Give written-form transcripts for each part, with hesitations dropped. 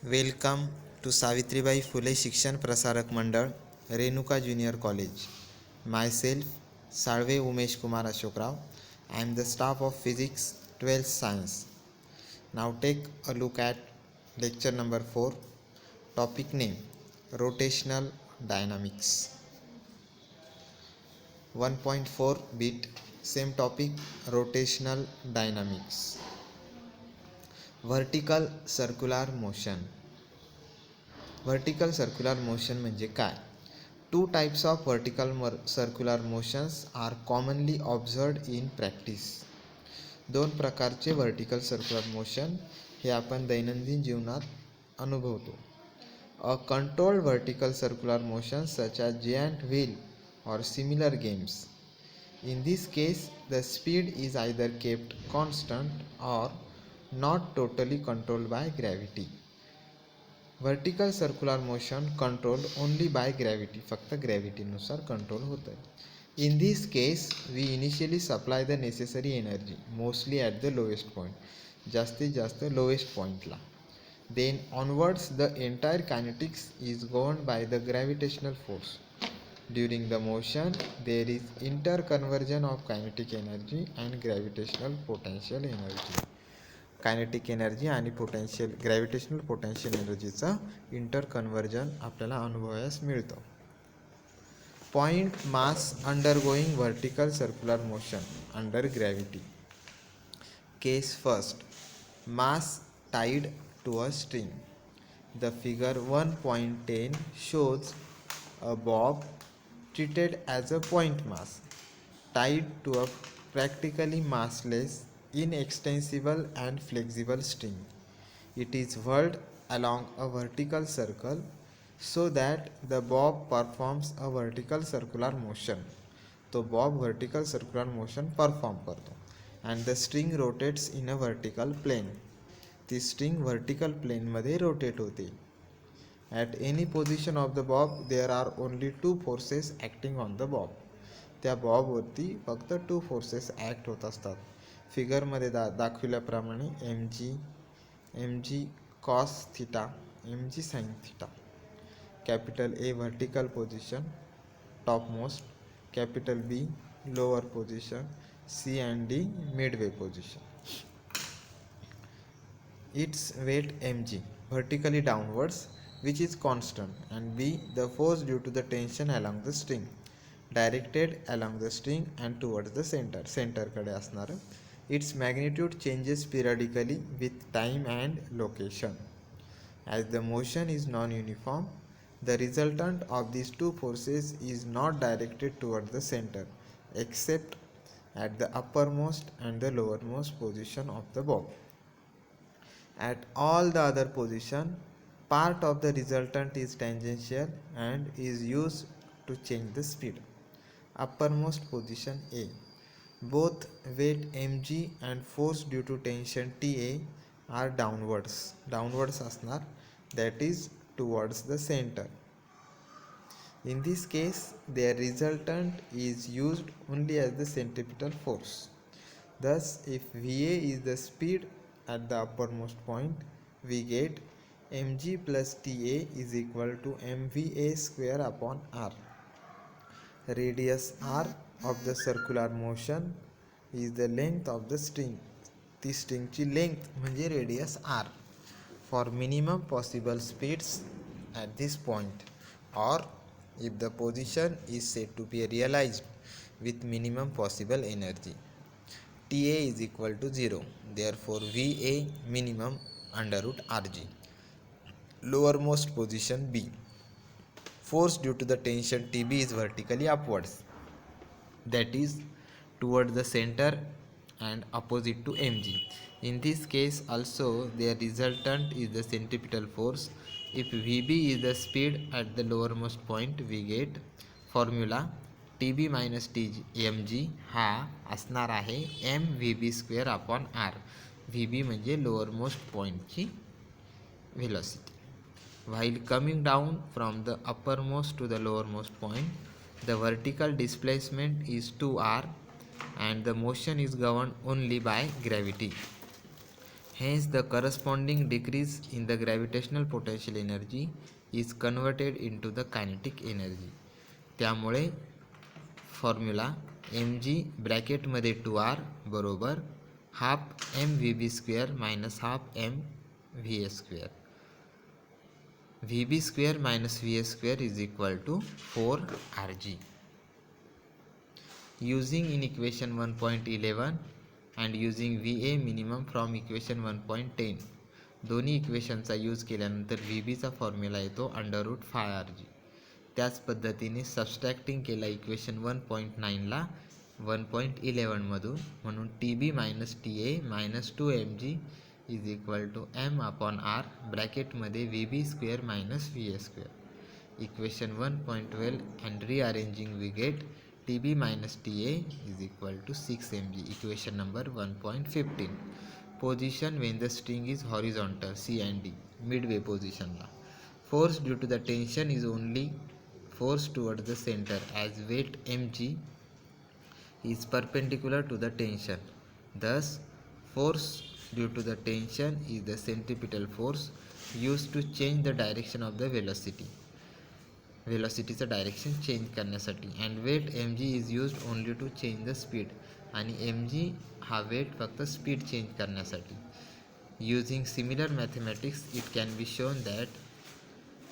Welcome to Savitribai Phule शिक्षण Prasarak Mandal Renuka junior college. My self Salve Umesh Kumar Ashokrao. I am the staff of physics 12th science. Now take a look at lecture number 4. Topic name rotational dynamics. 1.4 bit same topic rotational dynamics. Vertical circular motion. Vertical circular motion म्हणजे काय? Two types of vertical circular motions are commonly observed in practice. दोन प्रकारचे vertical circular motion हे आपण दैनंदिन जीवनात अनुभवतो. A controlled vertical circular motion such as giant wheel or similar games. In this case, the speed is either kept constant or not totally controlled by gravity. Vertical circular motion controlled only by gravity. फक्त gravity नुसार control होतं. In this case, we initially supply the necessary energy, mostly at the lowest point. जास्तीत जास्त lowest point ला. Then onwards, the entire kinetics is governed by the gravitational force. During the motion, there is interconversion of kinetic energy and gravitational potential energy. Kinetic energy आणि potential gravitational potential एनर्जीचं interconversion आपल्याला अनुभवायला मिळतं. Point mass undergoing vertical circular motion under gravity. Case first, mass tied to a string. The figure 1.10 shows a bob treated as a point mass tied to a practically massless, inextensible and flexible string. It is whirled along a vertical circle so that the bob performs a vertical circular motion. तो Bob vertical circular motion perform करतो and the string rotates in a vertical plane. ती string vertical plane मध्ये rotate होते. At any position of the bob there are only two forces acting on the bob. त्या बॉबवरती फक्त two forces act होत असतात. फिगरमध्ये दाखविल्याप्रमाणे M G cos theta, M G sine theta. Capital A vertical position topmost, capital B lower position, C and D midway position. It's weight M G vertically downwards which is constant and b the force due to the tension along the string directed along the string and towards the center कडे असणार. Its magnitude changes periodically with time and location. As the motion is non-uniform, the resultant of these two forces is not directed towards the center except at the uppermost and the lowermost position of the bob. At all the other position, part of the resultant is tangential and is used to change the speed. Uppermost position A. Both weight mg and force due to tension Ta are downwards असणार, that is towards the center. In this case, their resultant is used only as the centripetal force. Thus, if Va is the speed at the uppermost point, we get mg plus Ta is equal to mva square upon r. Radius r of the circular motion is the length of the string. ती स्ट्रिंगची length म्हणजे radius r. For minimum possible speeds at this point, or if the position is said to be realized with minimum possible energy, Ta is equal to 0. Therefore, Va minimum under root Rg. Lowermost position B. Force due to the tension Tb is vertically upwards, that is towards the center and opposite to mg. In this case also their resultant is the centripetal force. If Vb is the speed at the lowermost point, we get formula Tb minus mg हा असणार आहे mvb square upon r. Vb म्हणजे लोअरमोस्ट पॉईंटची velocity. While coming down from the uppermost to the lowermost point, the vertical displacement is 2r and the motion is governed only by gravity. Hence the corresponding decrease in the gravitational potential energy is converted into the kinetic energy. त्यामुळे formula mg ब्रॅकेटमध्ये 2r बरोबर half mvb square minus half mva square. vb square minus va square is equal to 4rg. Using in equation 1.11 and using va minimum from equation 1.10 दोन्ही इक्वेशनचा use केल्यानंतर vbचा formula येतो √5rg. त्याच पद्धतीने subtracting केला equation 1.9ला 1.11मधून, म्हणून tb minus TA minus 2mg is equal to m upon r ब्रॅकेटमध्ये vb square minus va square. Equation 1.12 and rearranging we get tb minus ta is equal to 6mg. Equation number 1.15. Position when the string is horizontal C and D, midway position ला. Force due to the tension is only force towards the center as weight mg is perpendicular to the tension. Thus force due to the tension is the centripetal force used to change the direction of the velocity. वेलॉसिटीचं direction change करण्यासाठी. And weight mg is used only to change the speed. आणि mg हा weight फक्त speed change करण्यासाठी. Using similar mathematics it can be shown that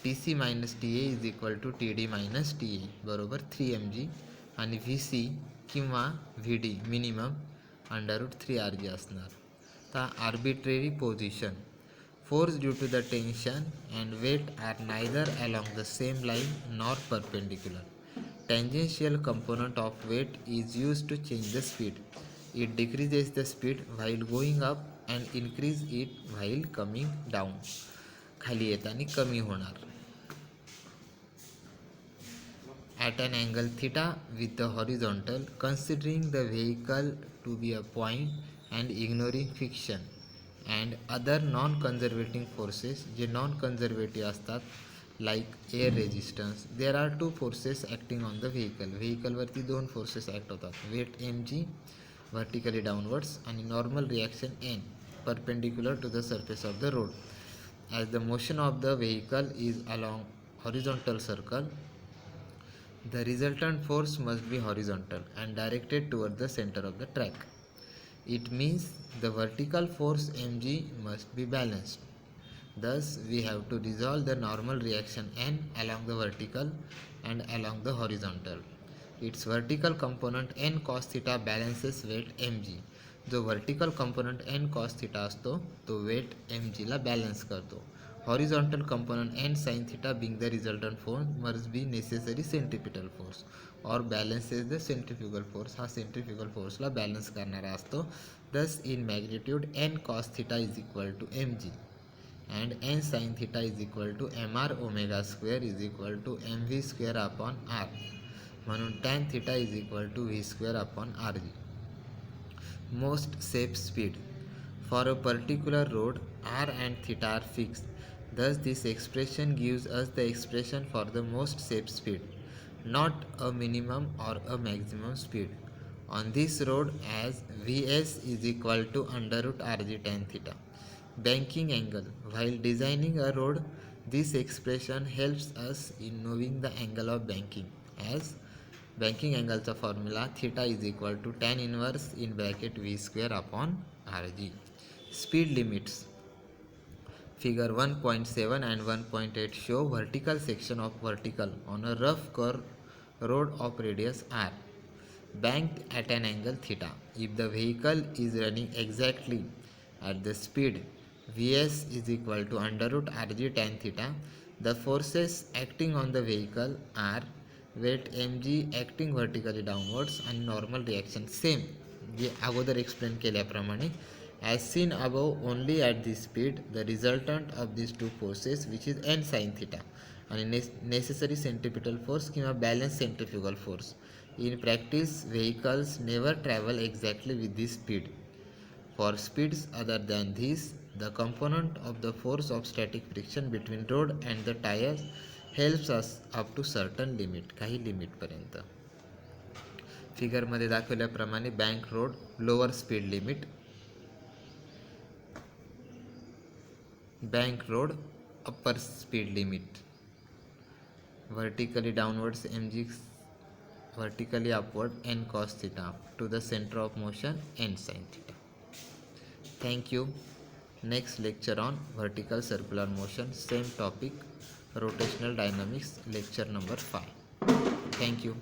tc minus ta is equal to td minus ta बरोबर 3mg आणि vc किंवा vd minimum √3rg असणार. तर arbitrary position. Force due to the tension and weight are neither along the same line nor perpendicular. Tangential component of weight is used to change the speed. It decreases the speed while going up and increase it while coming down. खाली येताना कमी होणार. At an angle theta with the horizontal, considering the vehicle to be a point and ignoring friction and other non-conservating forces J non-conservative असतात like air resistance. There are two forces acting on the vehicle. vehicle वरती दोन forces act होतात. weight mg vertically downwards आणि normal reaction n perpendicular to the surface of the road. As the motion of the vehicle is along horizontal circle, the resultant force must be horizontal and directed toward the center of the track. It means the vertical force mg must be balanced. Thus we have to resolve the normal reaction n along the vertical and along the horizontal. Its vertical component n cos theta balances weight mg. जो vertical component n cos theta असतो तो weight mg ला balance करतो. Horizontal component n sin theta being the resultant force must be necessary centripetal force or balances the centrifugal force. हा centrifugal force ला balance करणारा असतो. Thus in magnitude n cos theta is equal to mg and n sin theta is equal to mr omega square is equal to mv square upon r. म्हणून tan theta is equal to v square upon rg. Most safe speed. For a particular road, r and theta are fixed. Thus this expression gives us the expression for the most safe speed, not a minimum or a maximum speed. On this road as Vs is equal to under root rg tan theta. Banking angle. While designing a road, this expression helps us in knowing the angle of banking as banking angle चा formula theta is equal to tan inverse in bracket v square upon rg. Speed limits. Figure 1.7 and 1.8 show vertical section of vertical on a rough curve road of radius r, banked at an angle theta. If the vehicle is running exactly at the speed Vs is equal to under root rg tan theta, the forces acting on the vehicle are weight mg acting vertically downwards and normal reaction same जे अगोदर explain केल्याप्रमाणे. As seen above, only at this speed, the resultant of these two forces, which is n sin theta, and necessary centripetal force किंवा balance centrifugal force. In practice, vehicles never travel exactly with this speed. For speeds other than this, the component of the force of static friction between road and the tires helps us up to certain limit, काही limit पर्यंत. फिगरमध्ये दाखवल्याप्रमाणे bank road lower speed limit bank road upper speed limit, vertically downwards mg, vertically upward n cos theta, to the center of motion n sin theta. Thank you. Next lecture on vertical circular motion, same topic, rotational dynamics, lecture number 5. Thank you.